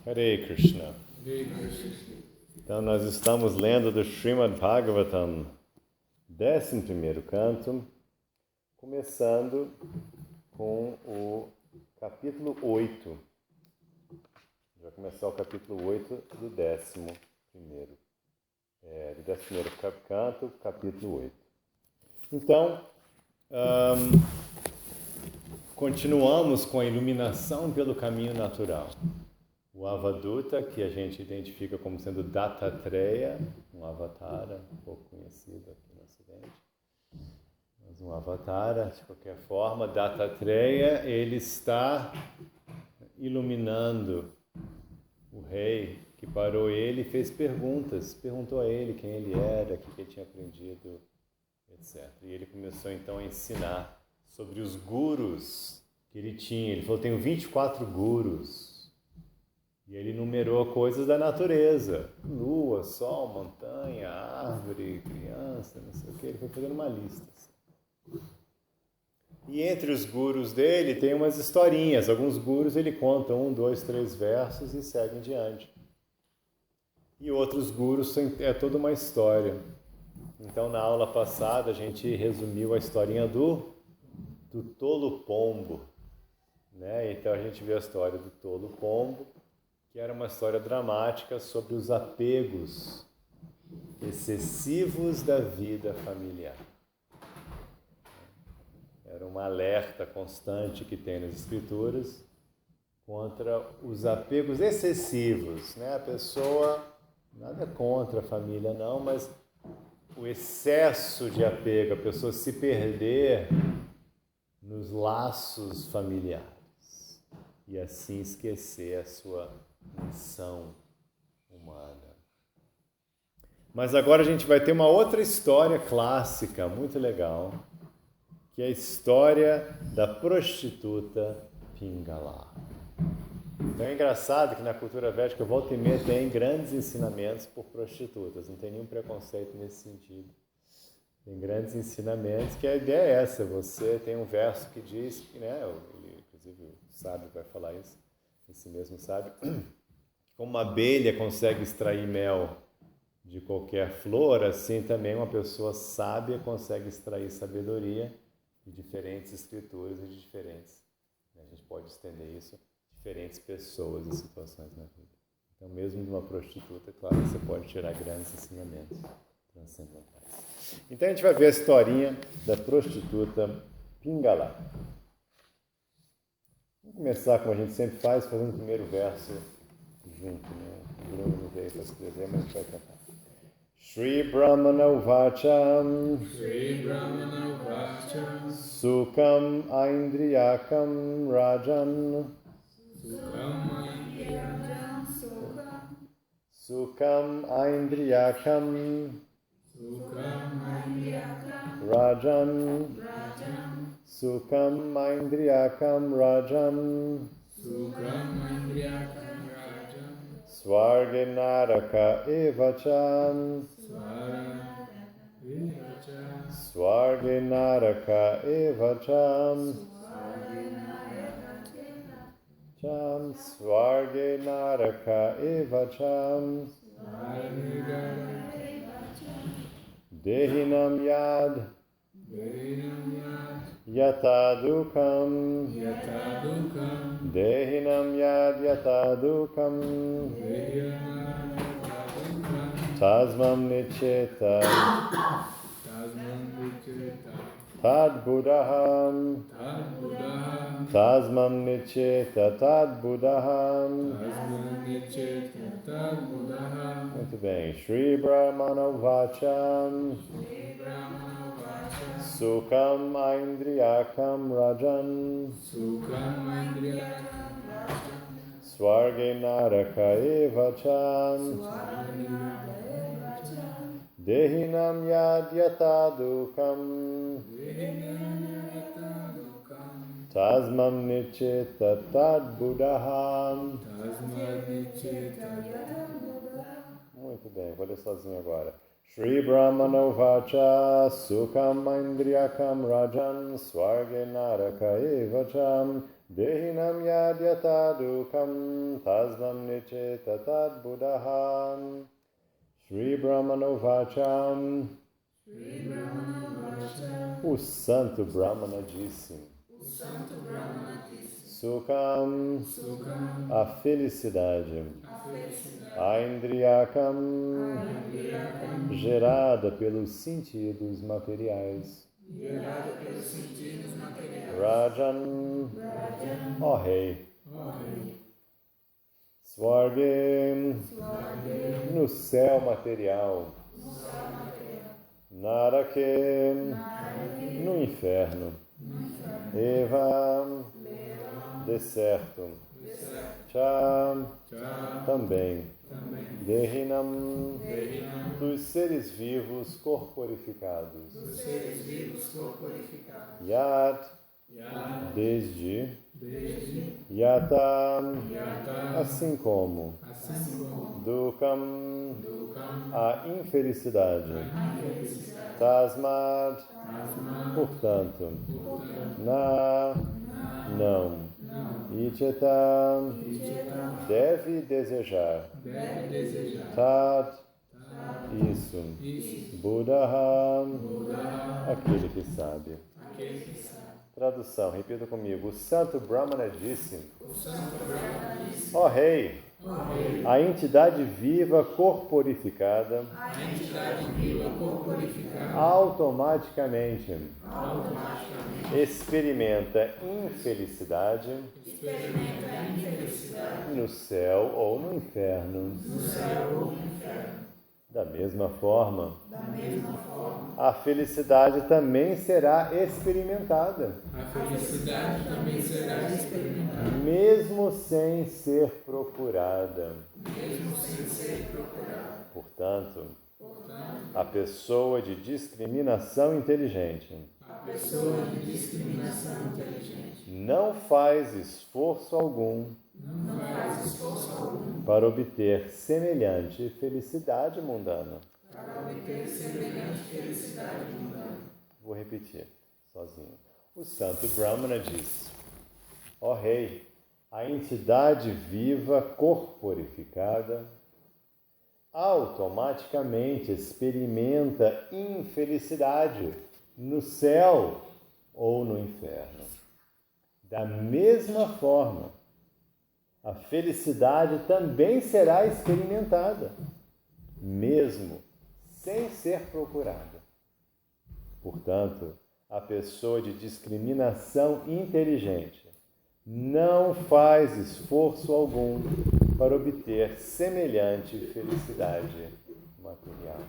Hare Krishna. Hare Krishna. Então nós estamos lendo do Srimad Bhagavatam, 11º canto, começando com o capítulo 8. Vai começar o capítulo 8 do 11º. Do 11º canto, capítulo 8. Então, continuamos com a iluminação pelo caminho natural. O Avaduta, que a gente identifica como sendo Dattatreya, um avatara, um pouco conhecido aqui no Ocidente, mas um avatara, de qualquer forma, Dattatreya, ele está iluminando o rei que parou ele e fez perguntas, perguntou a ele quem ele era, o que ele tinha aprendido, etc. E ele começou então a ensinar sobre os gurus que ele tinha. Ele falou, tenho 24 gurus. E ele numerou coisas da natureza. Lua, sol, montanha, árvore, criança, não sei o que. Ele foi fazendo uma lista. Assim. E entre os gurus dele tem umas historinhas. Alguns gurus ele conta 1, 2, 3 versos e segue em diante. E outros gurus é toda uma história. Então na aula passada a gente resumiu a historinha do tolo pombo. Né? Então a gente viu a história do tolo pombo, que era uma história dramática sobre os apegos excessivos da vida familiar. Era um alerta constante que tem nas escrituras contra os apegos excessivos, né? A pessoa, nada contra a família não, mas o excesso de apego, a pessoa se perder nos laços familiares e assim esquecer a sua missão humana. Mas agora a gente vai ter uma outra história clássica, muito legal, que é a história da prostituta Pingala. Então é engraçado que na cultura védica, volta e meia, tem grandes ensinamentos por prostitutas, não tem nenhum preconceito nesse sentido. Tem grandes ensinamentos, que a ideia é essa, você tem um verso que diz, que, né, inclusive o sábio vai falar isso, esse mesmo sábio, como uma abelha consegue extrair mel de qualquer flor, assim também uma pessoa sábia consegue extrair sabedoria de diferentes escrituras e de diferentes, né, a gente pode estender isso, diferentes pessoas e situações na vida. Então, mesmo de uma prostituta, claro, você pode tirar grandes ensinamentos transcendentais. Então, a gente vai ver a historinha da prostituta Pingala. Vamos começar, como a gente sempre faz, fazendo o primeiro verso junto, né? O Bruno não veio para escrever, mas a gente vai cantar. Shri Brahmana Uvacham Shri Brahmana Vacha Sukham Aindriyakam Rajan Sukham Aindriyakam Rajan Sukham Aindriyakam Rajan Swarge Naraka Evacham Swarge Naraka Evacham Cham Swarge Naraka Evacham Dehinam Yad Yatadukam Dehinam Yad Yatadukam Tasmam Nicheta Tad Buddhaham Tasmam Nicheta Tad Buddhaham. Muito bem. Shri Brahmana Vacham Sukham Aindriyakam Rajan Swarge Naraka Evacham Dehinam Yad Yatadukam Tasmam Nicheta Tad Buddhaham. Muito bem, vou ler sozinho agora. Shri Brahmano Vacha Sukham Indriyakam Rajan Swarge Naraka Evacham Dehinam yadyatadukam tasmam nichetatad buddhaham. Shri Brahmano Vacham. O santo Brahmana disse. Sukham, a felicidade. Aindriyakam, gerada pelos sentidos materiais. Rajan, ó rei. Swargem, no céu material. Narakem, no inferno. Eva, deserto. Cha, também. Dehinam, dos seres vivos corporificados. Yat, desde. Yata, assim como. Dukam, a infelicidade. Tasmad, portanto. Na, não. Icheta, deve desejar. Tat, isso. Buddha, aquele que sabe. Tradução, repita comigo. O santo Brahmana disse: ó rei, a entidade viva corporificada automaticamente experimenta infelicidade no céu ou no inferno. Da mesma forma, a felicidade também será experimentada. Mesmo sem ser procurada. Portanto, a pessoa de discriminação inteligente não faz esforço algum para obter semelhante felicidade mundana. Vou repetir sozinho. O santo Brahmana disse: ó rei, a entidade viva corporificada automaticamente experimenta infelicidade no céu ou no inferno. Da mesma forma, a felicidade também será experimentada, mesmo sem ser procurada. Portanto, a pessoa de discriminação inteligente não faz esforço algum para obter semelhante felicidade material.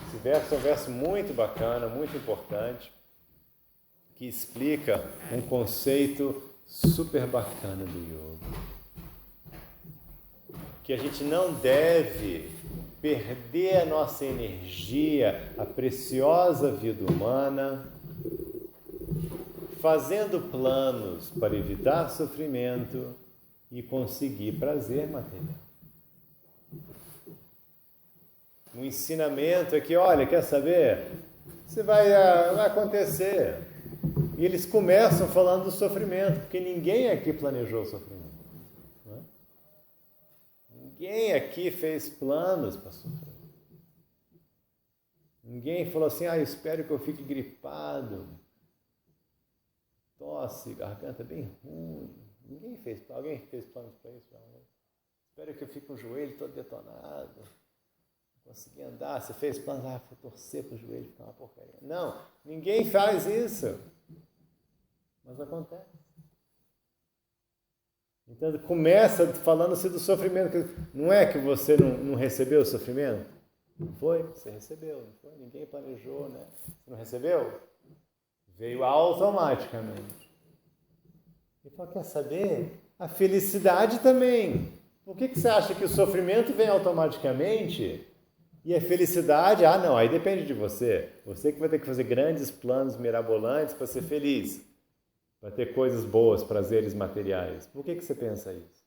Esse verso é um verso muito bacana, muito importante, que explica um conceito super bacana do yoga. Que a gente não deve perder a nossa energia, a preciosa vida humana, fazendo planos para evitar sofrimento e conseguir prazer material. O ensinamento é que, olha, quer saber? Você vai acontecer. E eles começam falando do sofrimento, porque ninguém aqui planejou o sofrimento. Não é? Ninguém aqui fez planos para sofrer. Ninguém falou assim, eu espero que eu fique gripado. Tosse, garganta bem ruim. Ninguém fez. Alguém fez planos para isso? Não. Espero que eu fique com o joelho todo detonado. Não consegui andar. Você fez planos? Vou torcer para o joelho ficar uma porcaria. Não, ninguém faz isso. Mas acontece. Então começa falando-se do sofrimento. Não é que você não recebeu o sofrimento? Não foi? Você recebeu, não foi? Ninguém planejou, né? Você não recebeu? Veio automaticamente. E fala, quer saber? A felicidade também. Por que você acha que o sofrimento vem automaticamente? E a felicidade, não, aí depende de você. Você que vai ter que fazer grandes planos mirabolantes para ser feliz. Para ter coisas boas, prazeres materiais. Por que você pensa isso?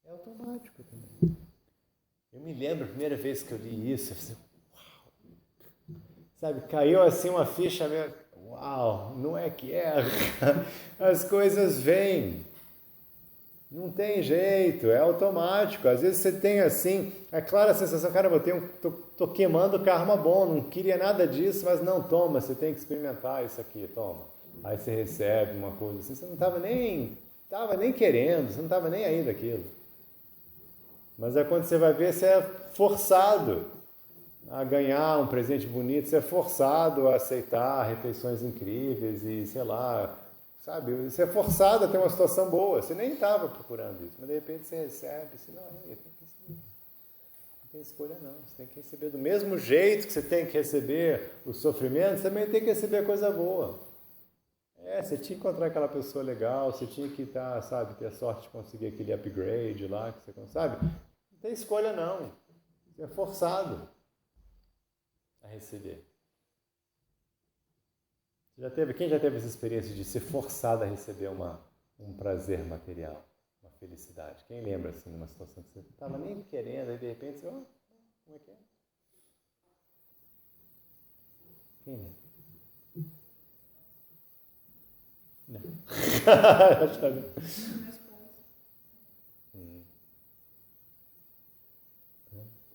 É automático também. Eu me lembro a primeira vez que eu li isso, eu falei, uau! Sabe, caiu assim uma ficha minha. Uau, não é que é. As coisas vêm. Não tem jeito, é automático. Às vezes você tem assim, é clara a sensação, cara, tô queimando karma bom, não queria nada disso, mas não, toma, você tem que experimentar isso aqui, toma. Aí você recebe uma coisa assim, você não estava nem querendo, você não estava nem aí daquilo. Mas é quando você vai ver, você é forçado a ganhar um presente bonito, você é forçado a aceitar refeições incríveis e, sei lá, sabe, você é forçado a ter uma situação boa, você nem estava procurando isso, mas de repente você recebe, assim, não tem escolha não, você tem que receber do mesmo jeito que você tem que receber o sofrimento, você também tem que receber a coisa boa. Você tinha que encontrar aquela pessoa legal, você tinha que ter a sorte de conseguir aquele upgrade lá, que você sabe, não tem escolha não, você é forçado a receber. Quem já teve essa experiência de ser forçado a receber um prazer material, uma felicidade? Quem lembra assim de uma situação que você não estava nem querendo, aí de repente você, como é que é? Quem lembra? Não.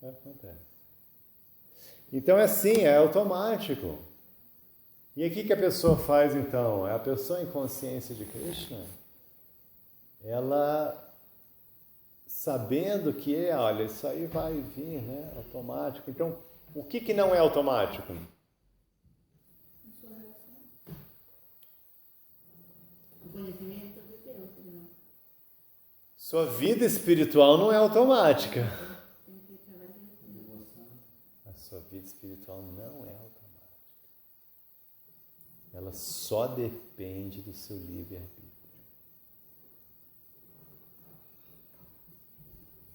Acontece. Então é assim, é automático. E aqui que a pessoa faz então? A pessoa em consciência de Krishna, ela sabendo que, olha, isso aí vai vir, né? Automático. Então, o que não é automático? O conhecimento de Deus, não. Sua vida espiritual não é automática. A sua vida espiritual não é automática. Ela só depende do seu livre-arbítrio.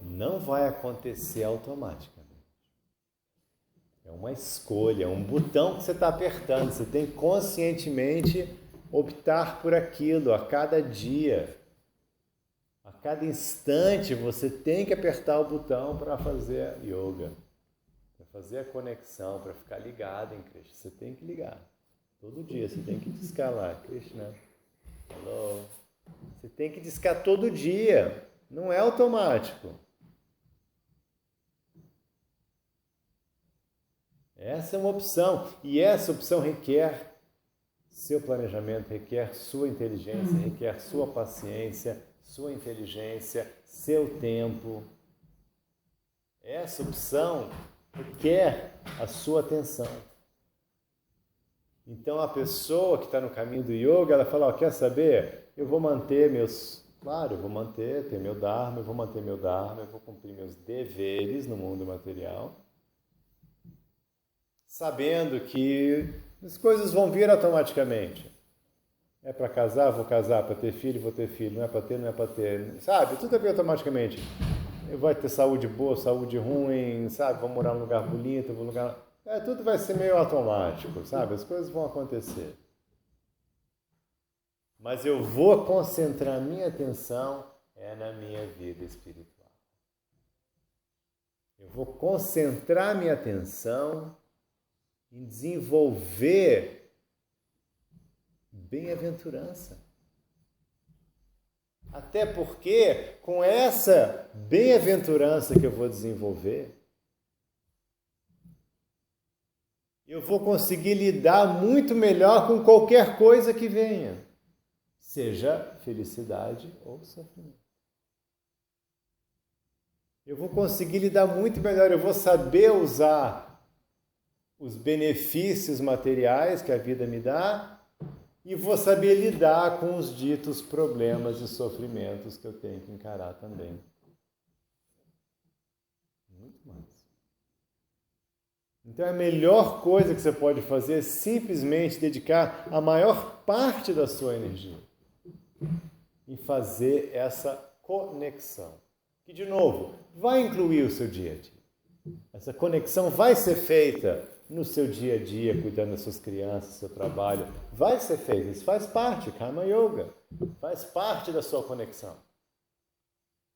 Não vai acontecer automaticamente. É uma escolha, é um botão que você está apertando. Você tem que conscientemente optar por aquilo a cada dia. A cada instante você tem que apertar o botão para fazer yoga, para fazer a conexão, para ficar ligado em Krishna. Você tem que ligar. Todo dia você tem que discar lá, Krishna, hello. Você tem que discar todo dia, não é automático. Essa é uma opção, e essa opção requer seu planejamento, requer sua inteligência, requer sua paciência, sua inteligência, seu tempo. Essa opção requer a sua atenção. Então a pessoa que está no caminho do yoga, ela fala, quer saber? Eu vou manter eu vou manter meu dharma, eu vou cumprir meus deveres no mundo material, sabendo que as coisas vão vir automaticamente. É para casar, vou casar, para ter filho, vou ter filho, não é para ter, sabe? Tudo vem automaticamente. Vai ter saúde boa, saúde ruim, sabe? Vou morar num lugar bonito, tudo vai ser meio automático, sabe? As coisas vão acontecer. Mas eu vou concentrar minha atenção na minha vida espiritual. Eu vou concentrar minha atenção em desenvolver bem-aventurança. Até porque, com essa bem-aventurança que eu vou desenvolver, eu vou conseguir lidar muito melhor com qualquer coisa que venha, seja felicidade ou sofrimento. Eu vou conseguir lidar muito melhor, eu vou saber usar os benefícios materiais que a vida me dá e vou saber lidar com os ditos problemas e sofrimentos que eu tenho que encarar também. Muito mais. Então a melhor coisa que você pode fazer é simplesmente dedicar a maior parte da sua energia em fazer essa conexão. Que, de novo, vai incluir o seu dia a dia. Essa conexão vai ser feita no seu dia a dia, cuidando das suas crianças, do seu trabalho. Vai ser feita, isso faz parte, Karma Yoga. Faz parte da sua conexão.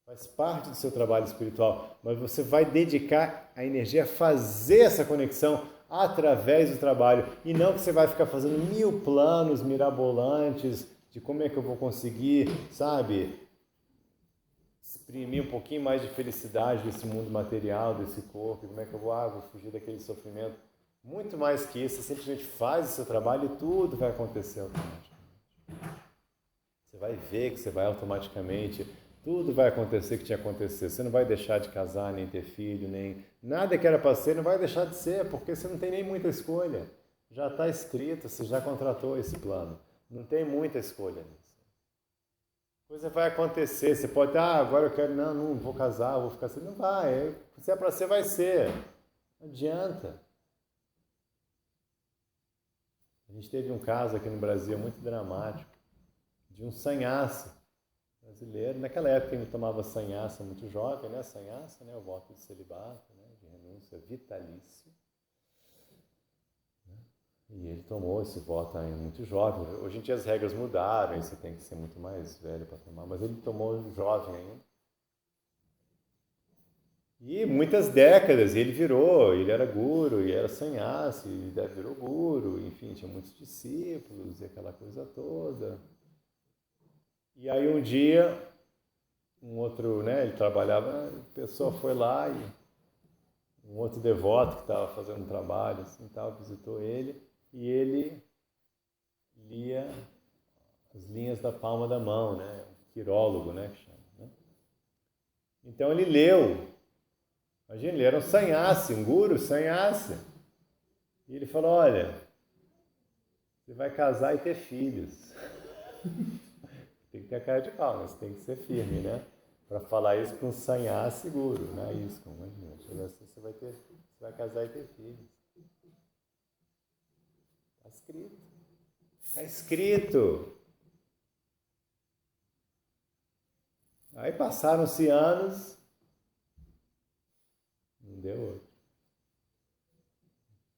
Faz parte do seu trabalho espiritual, mas você vai dedicar a energia a fazer essa conexão através do trabalho. E não que você vai ficar fazendo 1000 planos mirabolantes de como é que eu vou conseguir, sabe, exprimir um pouquinho mais de felicidade desse mundo material, desse corpo, como é que eu vou fugir daquele sofrimento. Muito mais que isso, você simplesmente faz o seu trabalho e tudo vai acontecer automaticamente. Você vai ver que você vai automaticamente, tudo vai acontecer que tinha que acontecer. Você não vai deixar de casar, nem ter filho, nem nada que era para ser, não vai deixar de ser, porque você não tem nem muita escolha. Já está escrito, você já contratou esse plano. Não tem muita escolha nisso. Coisa vai acontecer, você pode, agora eu quero, não vou casar, vou ficar assim. Não vai, se é para ser, vai ser. Não adianta. A gente teve um caso aqui no Brasil muito dramático, de um sannyasi brasileiro. Naquela época ele tomava sannyasa muito jovem, né? Sannyasa, né? O voto de celibato, né? De renúncia vitalício. E ele tomou esse voto ainda muito jovem. Hoje em dia as regras mudaram, você tem que ser muito mais velho para tomar, mas ele tomou jovem ainda. E muitas décadas, ele era guru, e era sannyasi, e virou guru, enfim, tinha muitos discípulos e aquela coisa toda. E aí um dia, um outro, né, ele trabalhava, a pessoa foi lá e um outro devoto que estava fazendo um trabalho assim, visitou ele, e ele lia as linhas da palma da mão, né, um quirólogo, né, que chama, né? Então ele leu. Imagina, ele era um sannyasi, um guru sannyasi. E ele falou, olha, você vai casar e ter filhos. Tem que ter a cara de pau, mas tem que ser firme, né? Para falar isso para um sannyasi guru, né? Isso, imagina, você vai casar e ter filhos. Está escrito. Está escrito. Aí passaram-se anos... Não deu outro.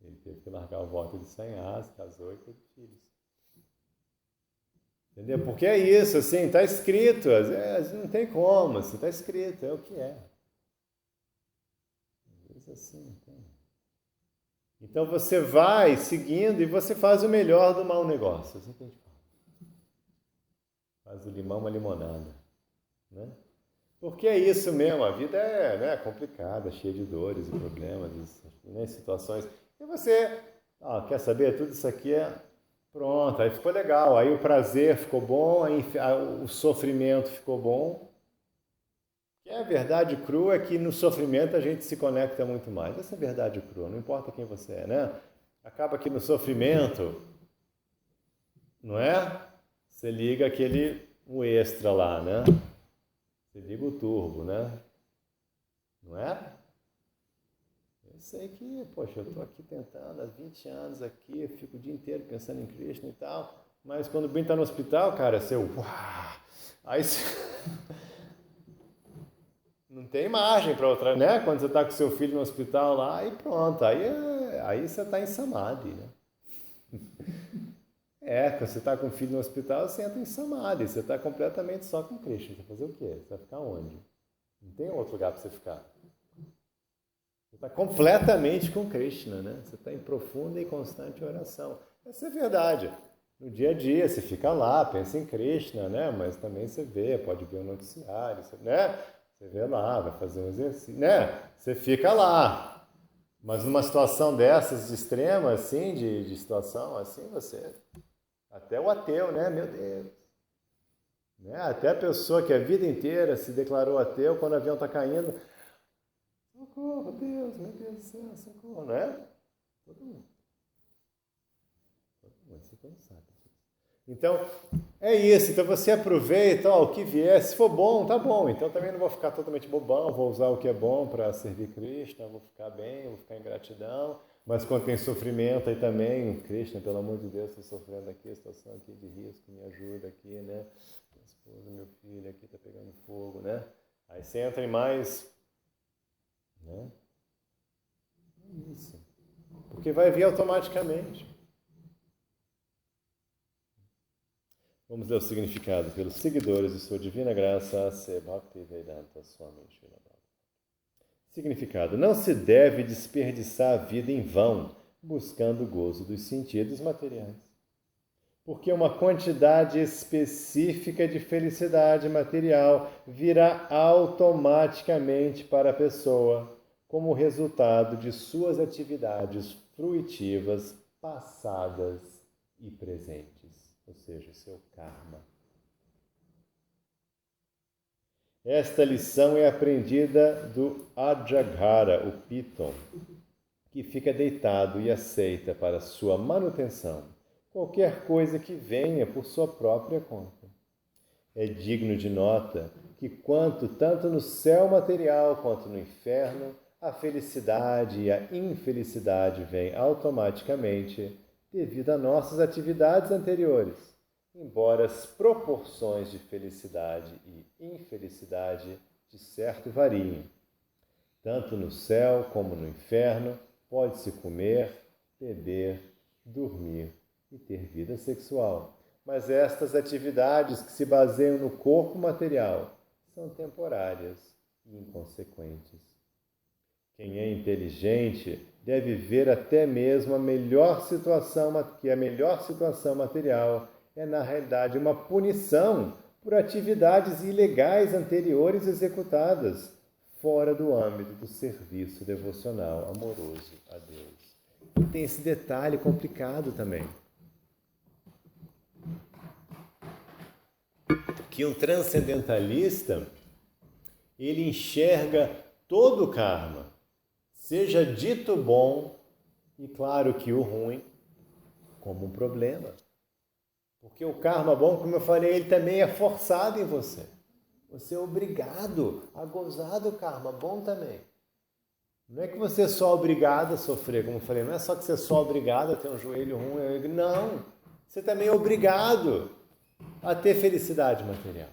Ele teve que largar o voto de sannyasi, casou e teve filhos. Entendeu? Porque é isso, assim, está escrito. Às vezes não tem como, assim, está escrito, é o que é. Às vezes assim, não tem. Então você vai seguindo e você faz o melhor do mau negócio. Assim que a gente fala. Faz do limão uma limonada. Né? Porque é isso mesmo, a vida é, né, complicada, cheia de dores e problemas, né, situações. E você, quer saber, tudo isso aqui pronto, aí ficou legal, aí o prazer ficou bom, aí o sofrimento ficou bom. E a verdade crua é que no sofrimento a gente se conecta muito mais. Essa é a verdade crua, não importa quem você é, né? Acaba que no sofrimento, não é? Você liga o extra lá, né? Você liga o turbo, né? Não é? Eu sei que, poxa, eu estou aqui tentando há 20 anos aqui, eu fico o dia inteiro pensando em Krishna e tal, mas quando o Ben está no hospital, cara, você... Aí você... Não tem margem para outra, né? Quando você está com seu filho no hospital lá, aí pronto, aí você está em samadhi, né? Quando você está com o filho no hospital, você entra em samadhi, você está completamente só com Krishna. Você vai fazer o quê? Você vai ficar onde? Não tem outro lugar para você ficar. Você está completamente com Krishna, né? Você está em profunda e constante oração. Essa é a verdade. No dia a dia, você fica lá, pensa em Krishna, né? Mas também você vê, pode ver o noticiário, né? Você vê lá, vai fazer um exercício, né? Você fica lá. Mas numa situação dessas, de extrema, assim, de situação assim, você... Até o ateu, né? Meu Deus. Né? Até a pessoa que a vida inteira se declarou ateu, quando o avião está caindo, socorro, Deus, meu Deus do céu, socorro, não é? Todo mundo. Você não sabe. Então, é isso. Então você aproveita, o que vier. Se for bom, tá bom. Então também não vou ficar totalmente bobão, vou usar o que é bom para servir Krishna, vou ficar bem, vou ficar em gratidão. Mas quando tem sofrimento, aí também, Krishna, pelo amor de Deus, estou sofrendo aqui, a situação aqui de risco, me ajuda aqui, né? Minha esposa, meu filho aqui está pegando fogo, né? Aí você entra em mais, né? Isso. Porque vai vir automaticamente. Vamos ler o significado pelos seguidores de sua divina graça, Se Bhakti Vedanta Swami Srila Prabhupada. Significado: não se deve desperdiçar a vida em vão, buscando o gozo dos sentidos materiais. Porque uma quantidade específica de felicidade material virá automaticamente para a pessoa como resultado de suas atividades fruitivas passadas e presentes, ou seja, seu karma. Esta lição é aprendida do Ajaghara, o Piton, que fica deitado e aceita para sua manutenção qualquer coisa que venha por sua própria conta. É digno de nota que tanto no céu material quanto no inferno, a felicidade e a infelicidade vêm automaticamente devido a nossas atividades anteriores, embora as proporções de felicidade e infelicidade de certo variem. Tanto no céu como no inferno, pode-se comer, beber, dormir e ter vida sexual. Mas estas atividades que se baseiam no corpo material são temporárias e inconsequentes. Quem é inteligente deve ver até mesmo a melhor situação material é, na realidade, uma punição por atividades ilegais anteriores executadas fora do âmbito do serviço devocional amoroso a Deus. E tem esse detalhe complicado também. Que um transcendentalista, ele enxerga todo o karma, seja dito bom e claro que o ruim, como um problema. Porque o karma bom, como eu falei, ele também é forçado em você. Você é obrigado a gozar do karma bom também. Não é que você é só obrigado a sofrer, como eu falei, não é só que você é só obrigado a ter um joelho ruim. Não, você também é obrigado a ter felicidade material.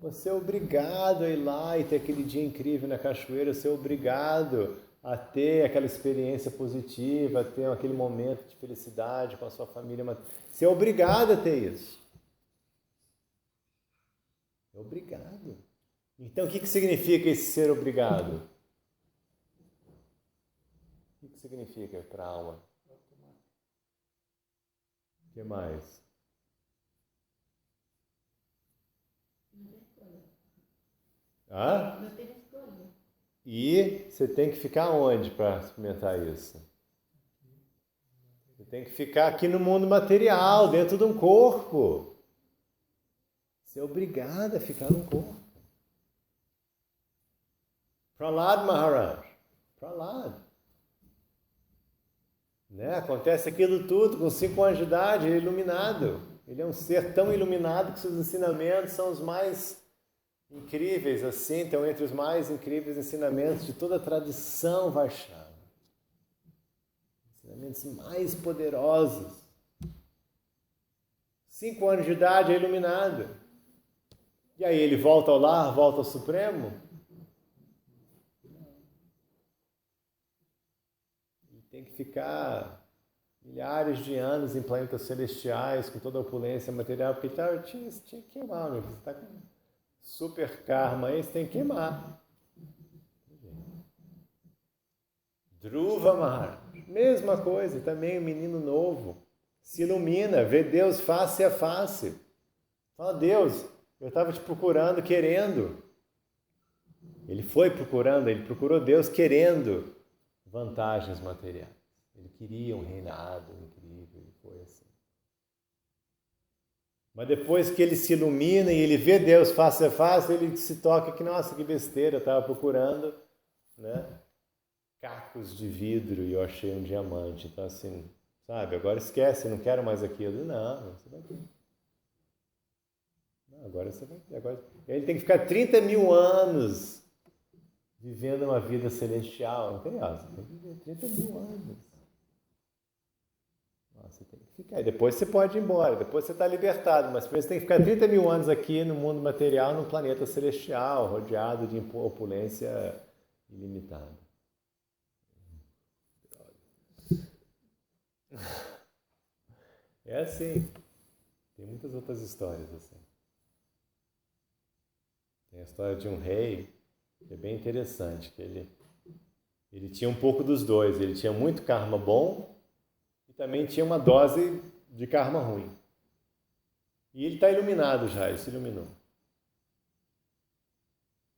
Você é obrigado a ir lá e ter aquele dia incrível na cachoeira, você é obrigado a ter aquela experiência positiva, a ter aquele momento de felicidade com a sua família. Você é obrigado a ter isso. É obrigado. Então, o que significa esse ser obrigado? O que significa para a alma? O que mais? Não tem escolha. E você tem que ficar onde para experimentar isso? Você tem que ficar aqui no mundo material, dentro de um corpo. Você é obrigado a ficar num corpo. Prahlad Maharaj. Prahlad. Né? Acontece aquilo tudo com 5 anos de idade, ele é iluminado. Ele é um ser tão iluminado que seus ensinamentos são os mais incríveis, assim, estão entre os mais incríveis ensinamentos de toda a tradição Vaishnava. Ensinamentos mais poderosos. 5 anos de idade é iluminado. E aí ele volta ao lar, volta ao Supremo? Ele tem que ficar milhares de anos em planetas celestiais, com toda a opulência material, porque tinha que queimar, meu filho. Você está com super karma aí, você tem que queimar. Dhruva Maharaj, mesma coisa, também um menino novo, se ilumina, vê Deus face a face. Fala, Deus, eu estava te procurando, querendo. Ele procurou Deus querendo vantagens materiais. Ele queria um reinado incrível, ele foi assim. Mas depois que ele se ilumina e ele vê Deus face a face, ele se toca que, nossa, que besteira, eu estava procurando, né, cacos de vidro e eu achei um diamante. Então, assim, sabe, agora esquece, não quero mais aquilo. Não, você vai ter. Não, agora você vai ter. Agora... Ele tem que ficar 30 mil anos vivendo uma vida celestial. Não tem asa, tem que viver 30 mil anos. Você tem que ficar. E depois você pode ir embora, depois você está libertado, mas primeiro você tem que ficar 30 mil anos aqui no mundo material, num planeta celestial, rodeado de opulência ilimitada. É assim. Tem muitas outras histórias assim. Tem a história de um rei, que é bem interessante, que ele Ele tinha um pouco dos dois, ele tinha muito karma bom e também tinha uma dose de karma ruim. E ele está iluminado já, ele se iluminou.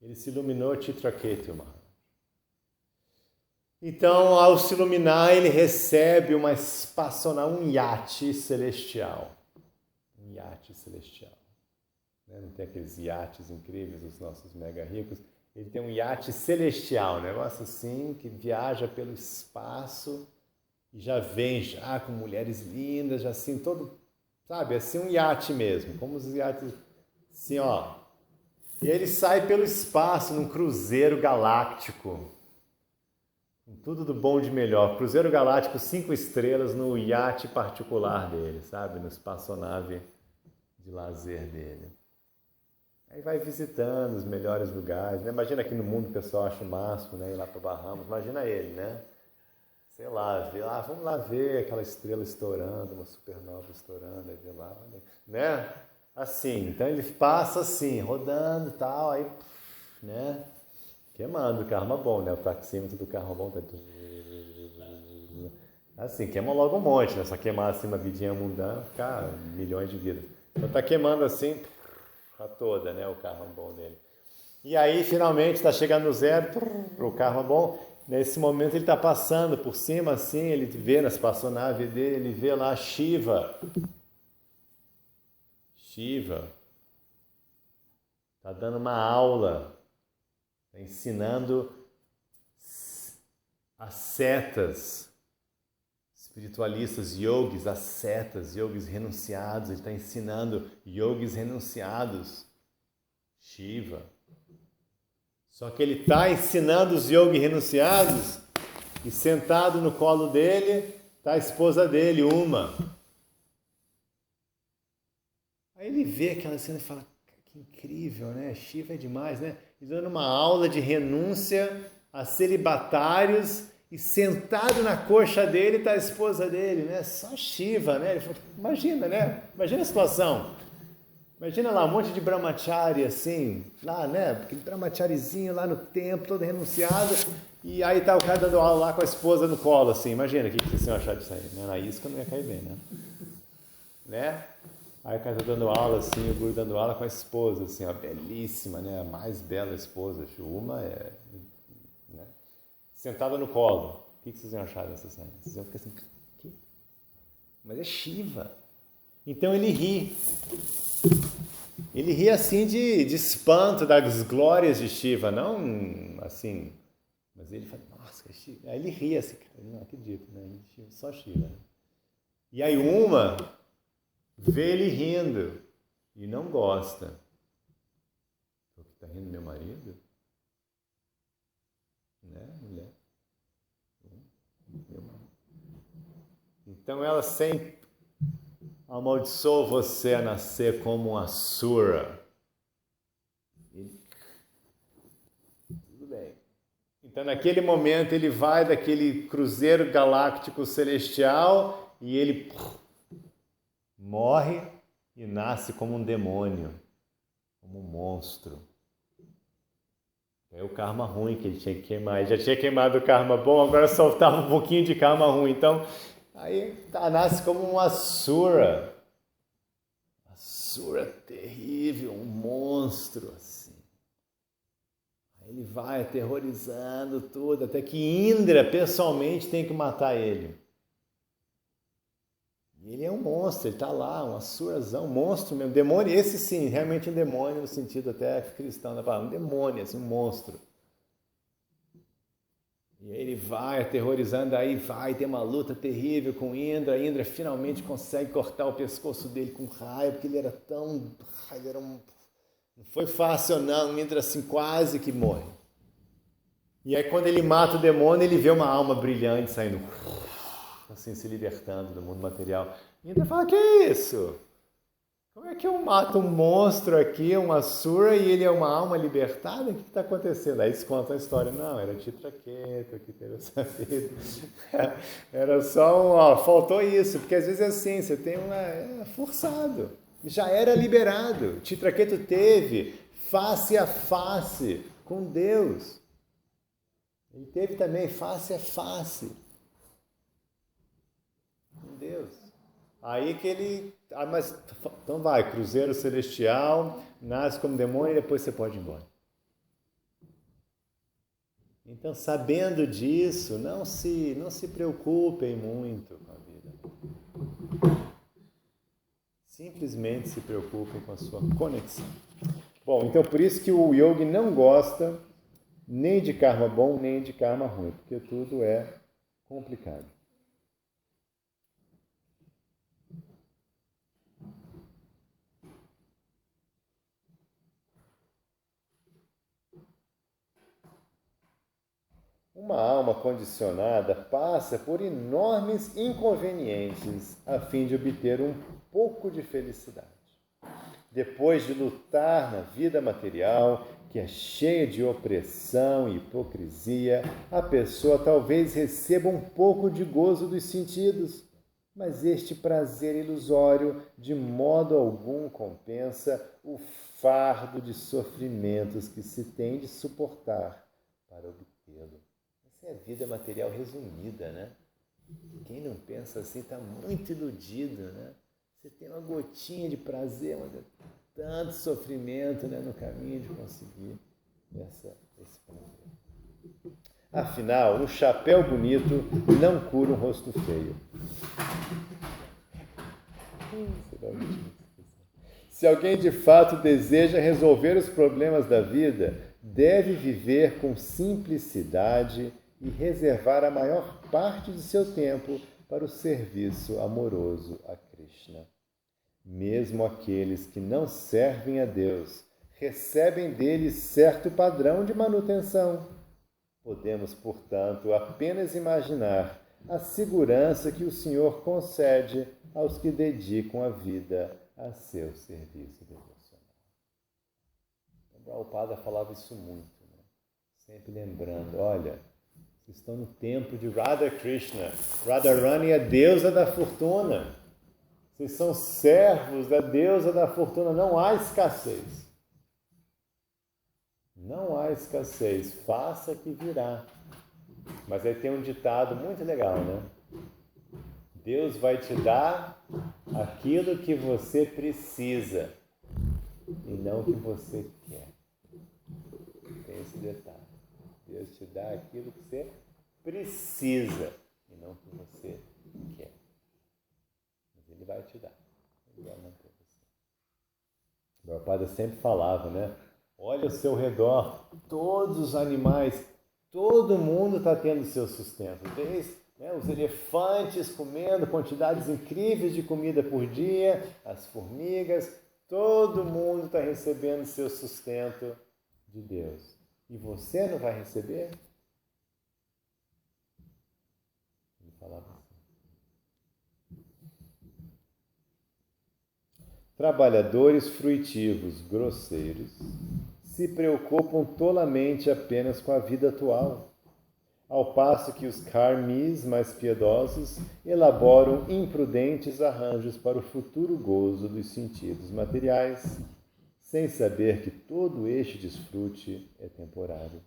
Ele se iluminou Chitraketu Maharaj. Então, ao se iluminar, ele recebe uma espaçonave, um iate celestial. Um iate celestial. Não tem aqueles iates incríveis dos nossos mega ricos. Ele tem um iate celestial, um negócio assim, que viaja pelo espaço e já vem já com mulheres lindas, já assim, todo, sabe, assim um iate mesmo, como os iates, assim, ó. E ele sai pelo espaço num cruzeiro galáctico, com tudo do bom e de melhor. Cruzeiro galáctico 5 estrelas no iate particular dele, sabe, no espaçonave de lazer dele. Aí vai visitando os melhores lugares, né? Imagina aqui no mundo o pessoal acha o máximo, né? Ir lá para Bahamas, imagina ele, né? Sei lá, vamos lá ver aquela estrela estourando, uma supernova estourando, aí vê lá, né? Assim, então ele passa assim, rodando e tal, aí, né? Queimando o karma bom, né? O taxímetro do karma bom tá... Assim, queima logo um monte, né? Só queimar assim uma vidinha mundana, ficar milhões de vidas. Então tá queimando assim... a toda, né, o karma bom dele. E aí, finalmente, está chegando no zero, o karma bom. Nesse momento, ele está passando por cima, assim, ele vê na espaçonave dele, ele vê lá Shiva. Shiva está dando uma aula, está ensinando ascetas, espiritualistas, yogis, ascetas, yogis renunciados. Ele está ensinando yogis renunciados, Shiva. Só que ele está ensinando os yogis renunciados e sentado no colo dele está a esposa dele, Uma. Aí ele vê aquela cena e fala, que incrível, né? Shiva é demais, né? Ele dando uma aula de renúncia a celibatários. E sentado na coxa dele está a esposa dele, né? Só Shiva, né? Ele falou, imagina, né? Imagina a situação. Imagina lá um monte de brahmachari assim, lá, né? Aquele brahmacharizinho lá no templo, todo renunciado. E aí tá o cara dando aula lá com a esposa no colo, assim. Imagina, o que vocês iam achar disso aí? Né? Na isca não ia cair bem, né? Aí o cara tá dando aula assim, o guru dando aula com a esposa, assim, ó, belíssima, né? A mais bela esposa. Uma é... sentada no colo. O que vocês iam achar dessa cena? Vocês iam ficar assim, que? Mas é Shiva. Então ele ri. Ele ri assim de espanto das glórias de Shiva, não assim. Mas ele fala, nossa, é Shiva. Aí ele ri assim, cara, não acredito, né? Só Shiva. E aí Uma vê ele rindo e não gosta. O que está rindo meu marido? Né, mulher? Então ela sempre amaldiçoa você a nascer como um asura. Tudo bem. Então naquele momento ele vai daquele cruzeiro galáctico celestial e ele morre e nasce como um demônio, como um monstro. É o karma ruim que ele tinha que queimar. Ele já tinha queimado o karma bom, agora soltava um pouquinho de karma ruim. Então, aí nasce como um asura. Asura terrível, um monstro assim. Aí ele vai aterrorizando tudo, até que Indra pessoalmente tem que matar ele. E ele é um monstro, ele está lá, um asurazão, um monstro mesmo, demônio, esse sim, realmente um demônio no sentido até cristão da palavra, um demônio, assim, um monstro. E aí ele vai aterrorizando, aí vai, tem uma luta terrível com Indra, Indra finalmente consegue cortar o pescoço dele com raio, porque ele era tão... Não foi fácil não, Indra assim quase que morre. E aí quando ele mata o demônio, ele vê uma alma brilhante saindo... assim, se libertando do mundo material. E ainda fala, que é isso? Como é que eu mato um monstro aqui, um asura, e ele é uma alma libertada? O que está acontecendo? Aí eles contam a história. Não, era Chitraketu que teve essa vida. Era só faltou isso, porque às vezes é assim, você tem forçado. Já era liberado. Chitraketu teve face a face com Deus. Ele teve também face a face com Deus. Aí que ele... mas então vai, cruzeiro celestial, nasce como demônio e depois você pode ir embora. Então, sabendo disso, não se preocupem muito com a vida. Simplesmente se preocupem com a sua conexão. Bom, então por isso que o yogi não gosta nem de karma bom, nem de karma ruim, porque tudo é complicado. Uma alma condicionada passa por enormes inconvenientes a fim de obter um pouco de felicidade. Depois de lutar na vida material, que é cheia de opressão e hipocrisia, a pessoa talvez receba um pouco de gozo dos sentidos, mas este prazer ilusório de modo algum compensa o fardo de sofrimentos que se tem de suportar para obtê-lo. Essa é a vida material resumida, né? Quem não pensa assim está muito iludido, né? Você tem uma gotinha de prazer, mas é tanto sofrimento, né, no caminho de conseguir esse prazer. Afinal, o chapéu bonito não cura um rosto feio. Se alguém de fato deseja resolver os problemas da vida, deve viver com simplicidade e reservar a maior parte de seu tempo para o serviço amoroso a Krishna. Mesmo aqueles que não servem a Deus recebem dele certo padrão de manutenção. Podemos, portanto, apenas imaginar a segurança que o Senhor concede aos que dedicam a vida a seu serviço devocional. O Prabhupada falava isso muito, né? Sempre lembrando, olha, vocês estão no templo de Radha Krishna. Radharani é a deusa da fortuna. Vocês são servos da deusa da fortuna. Não há escassez. Não há escassez. Faça que virá. Mas aí tem um ditado muito legal, né? Deus vai te dar aquilo que você precisa e não o que você quer. Tem esse detalhe. Deus te dá aquilo que você precisa e não o que você quer. Mas Ele vai te dar. Ele vai manter você. O Prabhupada sempre falava, né? Olha ao seu redor, todos os animais, todo mundo está tendo seu sustento. Desde, né, os elefantes comendo quantidades incríveis de comida por dia, as formigas, todo mundo está recebendo seu sustento de Deus. E você não vai receber? Ele falava assim. Trabalhadores fruitivos, grosseiros, se preocupam tolamente apenas com a vida atual, ao passo que os karmis mais piedosos elaboram imprudentes arranjos para o futuro gozo dos sentidos materiais, sem saber que todo este desfrute é temporário.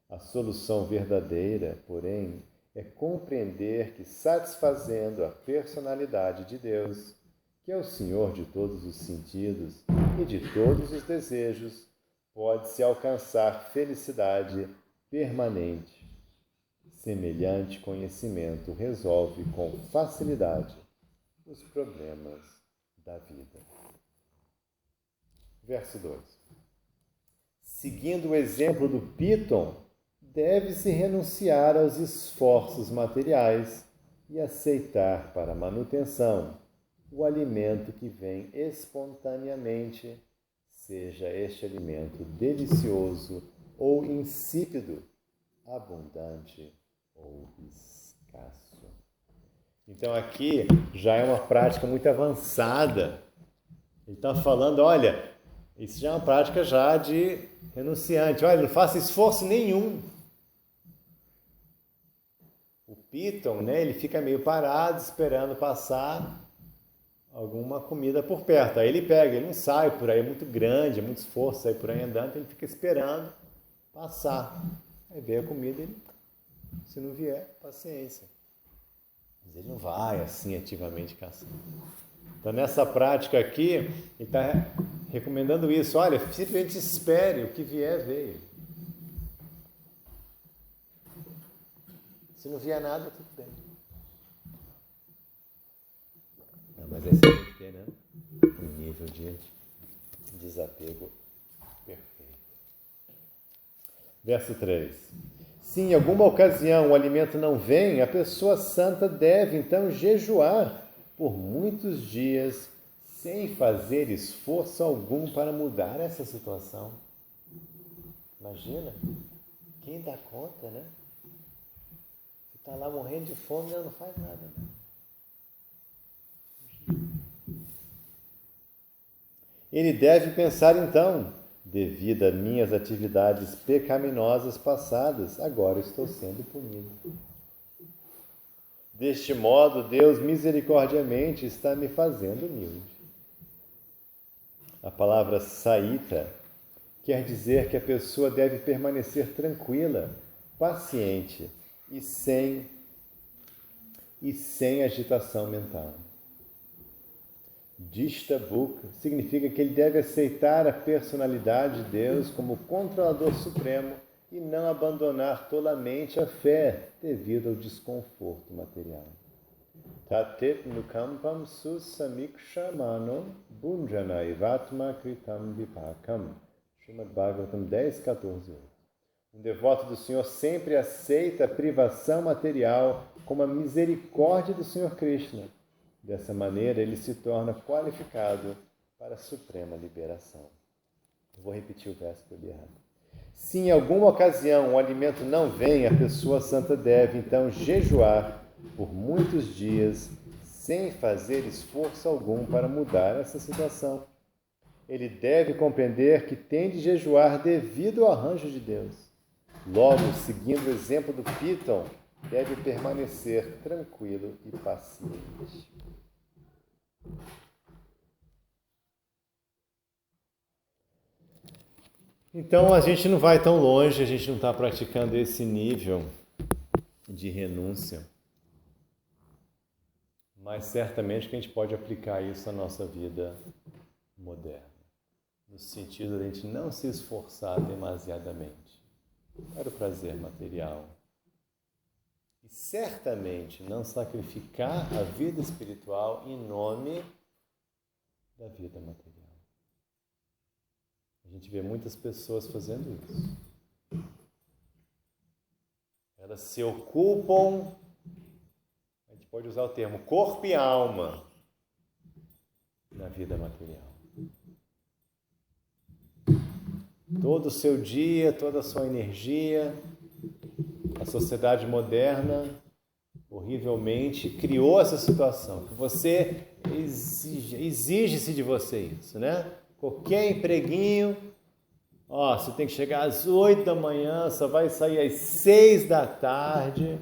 A solução verdadeira, porém, é compreender que, satisfazendo a personalidade de Deus, que é o Senhor de todos os sentidos e de todos os desejos, pode-se alcançar felicidade permanente. Semelhante conhecimento resolve com facilidade os problemas da vida. Verso 2. Seguindo o exemplo do Piton, deve-se renunciar aos esforços materiais e aceitar para manutenção o alimento que vem espontaneamente, seja este alimento delicioso ou insípido, abundante ou escasso. Então aqui já é uma prática muito avançada. Ele está falando, olha, isso já é uma prática já de renunciante. Olha, não faça esforço nenhum. O Piton, né, ele fica meio parado, esperando passar alguma comida por perto. Aí ele pega, ele não sai por aí, é muito grande, é muito esforço sair por aí andando, então ele fica esperando passar. Aí veio a comida, se não vier, paciência. Mas ele não vai assim ativamente caçar. Então nessa prática aqui, ele está recomendando isso. Olha, simplesmente espere, o que vier, veio. Se não vier nada, tudo bem. Não, mas aí você tem que ter, né? Um nível de desapego perfeito. Verso 3. Se em alguma ocasião o alimento não vem, a pessoa santa deve então jejuar por muitos dias sem fazer esforço algum para mudar essa situação. Imagina, quem dá conta, né? Você está lá morrendo de fome e não faz nada. Ele deve pensar então, devido a minhas atividades pecaminosas passadas, agora estou sendo punido. Deste modo, Deus misericordiamente está me fazendo humilde. A palavra saíta quer dizer que a pessoa deve permanecer tranquila, paciente e sem agitação mental. Dishtabuk significa que ele deve aceitar a personalidade de Deus como controlador supremo e não abandonar tolamente a fé devido ao desconforto material. Tatet nukampam susamikshamano bunjanai vatma kritam vipakam. Srimad Bhagavatam 10, 14. Um devoto do Senhor sempre aceita a privação material como a misericórdia do Senhor Krishna. Dessa maneira, ele se torna qualificado para a suprema liberação. Eu vou repetir o verso que eu li errado. Se em alguma ocasião o alimento não vem, a pessoa santa deve, então, jejuar por muitos dias, sem fazer esforço algum para mudar essa situação. Ele deve compreender que tem de jejuar devido ao arranjo de Deus. Logo, seguindo o exemplo do Piton, deve permanecer tranquilo e paciente. Então, a gente não vai tão longe, a gente não está praticando esse nível de renúncia, mas certamente que a gente pode aplicar isso na nossa vida moderna, no sentido de a gente não se esforçar demasiadamente para o prazer material e certamente não sacrificar a vida espiritual em nome da vida material. A gente vê muitas pessoas fazendo isso. Elas se ocupam, a gente pode usar o termo corpo e alma, na vida material. Todo o seu dia, toda a sua energia, a sociedade moderna, horrivelmente, criou essa situação. Que você exige-se de você isso, né? Qualquer empreguinho, você tem que chegar às 8 da manhã, só vai sair às 6 da tarde.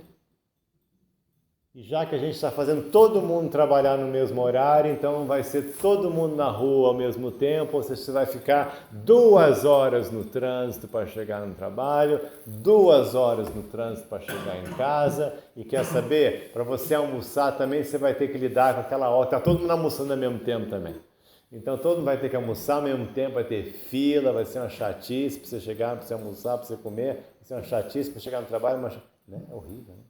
E já que a gente está fazendo todo mundo trabalhar no mesmo horário, então vai ser todo mundo na rua ao mesmo tempo, ou seja, você vai ficar 2 horas no trânsito para chegar no trabalho, 2 horas no trânsito para chegar em casa, e quer saber, para você almoçar também, você vai ter que lidar com aquela hora, está todo mundo almoçando ao mesmo tempo também. Então todo mundo vai ter que almoçar ao mesmo tempo, vai ter fila, vai ser uma chatice para você chegar, para você almoçar, para você comer, vai ser uma chatice para chegar no trabalho, né? É horrível, né?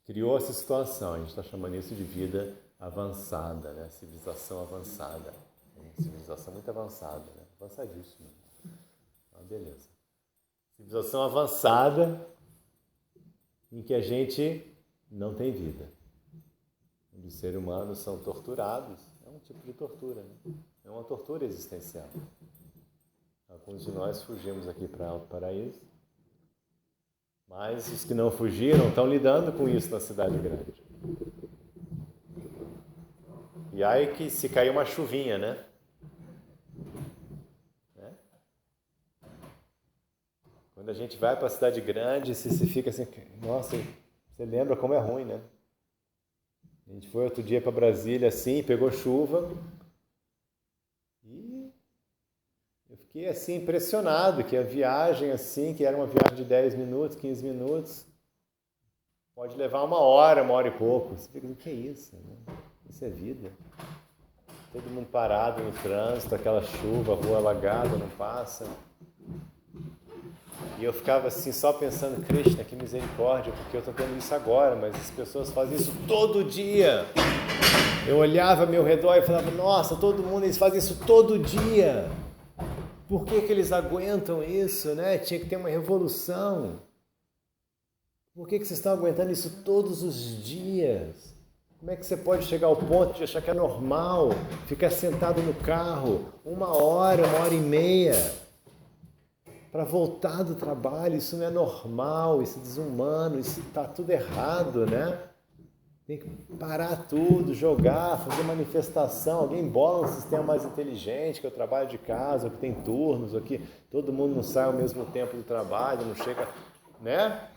Criou essa situação, a gente está chamando isso de vida avançada, né? Civilização avançada. Civilização muito avançada, né? Avançadíssima. Beleza. Civilização avançada em que a gente não tem vida. Onde os seres humanos são torturados. É um tipo de tortura, né? É uma tortura existencial. Alguns de nós fugimos aqui para o paraíso. Mas os que não fugiram estão lidando com isso na cidade grande. E aí que se caiu uma chuvinha, né? Quando a gente vai para a cidade grande, se fica assim, nossa, você lembra como é ruim, né? A gente foi outro dia para Brasília assim, pegou chuva e eu fiquei assim impressionado que a viagem assim, que era uma viagem de 10 minutos, 15 minutos, pode levar uma hora e pouco. Você fica, o que é isso? Né? Isso é vida. Todo mundo parado no trânsito, aquela chuva, rua alagada, não passa. E eu ficava assim só pensando, Krishna, que misericórdia, porque eu estou tendo isso agora, mas as pessoas fazem isso todo dia. Eu olhava ao meu redor e falava, nossa, todo mundo, eles fazem isso todo dia. Por que eles aguentam isso, né? Tinha que ter uma revolução. Por que vocês estão aguentando isso todos os dias? Como é que você pode chegar ao ponto de achar que é normal ficar sentado no carro 1 hora, 1 hora e meia para voltar do trabalho? Isso não é normal, isso é desumano, isso está tudo errado, né? Tem que parar tudo, jogar, fazer manifestação. Alguém bola um sistema mais inteligente, que eu trabalho de casa, ou que tem turnos, ou que todo mundo não sai ao mesmo tempo do trabalho, não chega, né?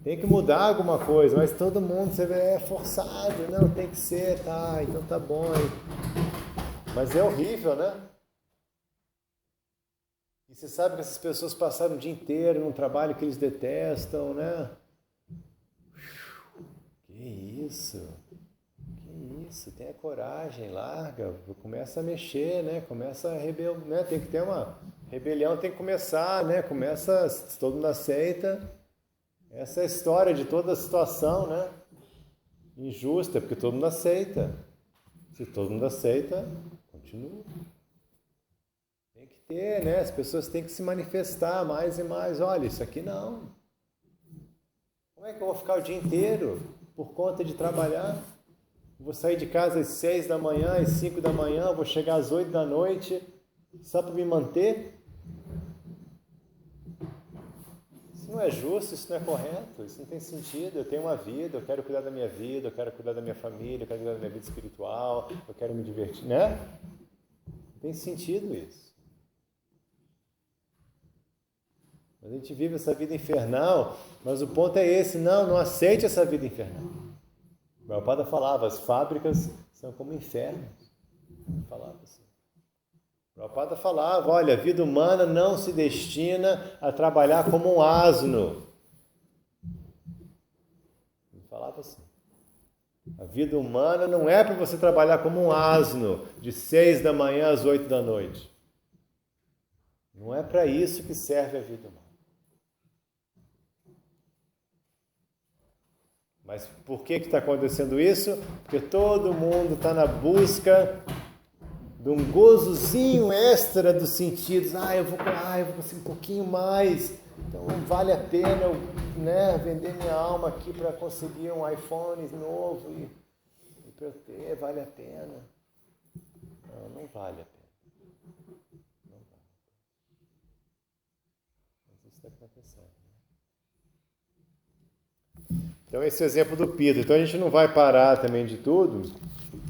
Tem que mudar alguma coisa, mas todo mundo, você vê, é forçado, não, tem que ser, tá, então tá bom. Mas é horrível, né? E você sabe que essas pessoas passaram o dia inteiro num trabalho que eles detestam, né? Que isso, tenha coragem, larga, começa a mexer, né? Começa a rebelião, né? Tem que ter uma rebelião, tem que começar, né? Começa, se todo mundo aceita. Essa é a história de toda a situação, né? Injusta, porque todo mundo aceita. Se todo mundo aceita, continua. Tem que ter, né? As pessoas têm que se manifestar mais e mais. Olha, isso aqui não. Como é que eu vou ficar o dia inteiro por conta de trabalhar? Vou sair de casa às 6 da manhã, às 5 da manhã, vou chegar às 8 da noite, só para me manter? Isso não é justo, isso não é correto, isso não tem sentido. Eu tenho uma vida, eu quero cuidar da minha vida, eu quero cuidar da minha família, eu quero cuidar da minha vida espiritual, eu quero me divertir, né? Não tem sentido isso. A gente vive essa vida infernal, mas o ponto é esse, não aceite essa vida infernal. O Prabhupada falava, as fábricas são como infernos. Falava assim. O Prabhupada falava, olha, a vida humana não se destina a trabalhar como um asno. Ele falava assim. A vida humana não é para você trabalhar como um asno, de 6 da manhã às 8 da noite. Não é para isso que serve a vida humana. Mas por que está acontecendo isso? Porque todo mundo está na busca de um gozozinho extra dos sentidos. Eu vou conseguir um pouquinho mais. Então vale a pena eu, né, vender minha alma aqui para conseguir um iPhone novo e para eu ter, vale a pena. Não vale a pena. Não vale. Mas isso está acontecendo. Então esse é o exemplo do Pita. Então a gente não vai parar também de tudo,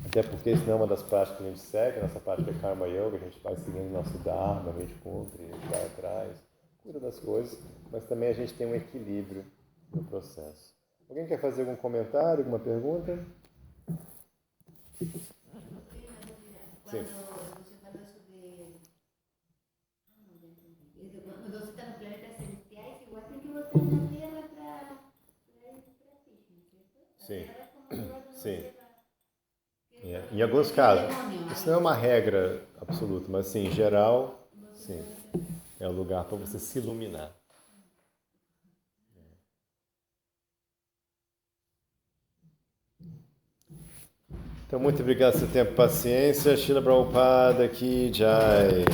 até porque isso não é uma das práticas que a gente segue, a nossa prática é Karma Yoga, a gente vai seguindo nosso Dharma, a gente cumpre, a gente vai atrás, cuida das coisas, mas também a gente tem um equilíbrio no processo. Alguém quer fazer algum comentário, alguma pergunta? Sim. Quando você falou sobre... Quando você está no planeta celestiais, igual tem que voltar na Terra para ir para Krishna, certo? Sim. Em alguns casos, isso não é uma regra absoluta, mas sim, em geral, sim, é o lugar para você se iluminar. Então, muito obrigado pelo seu tempo e paciência. Srila Prabhupada Ki Jai.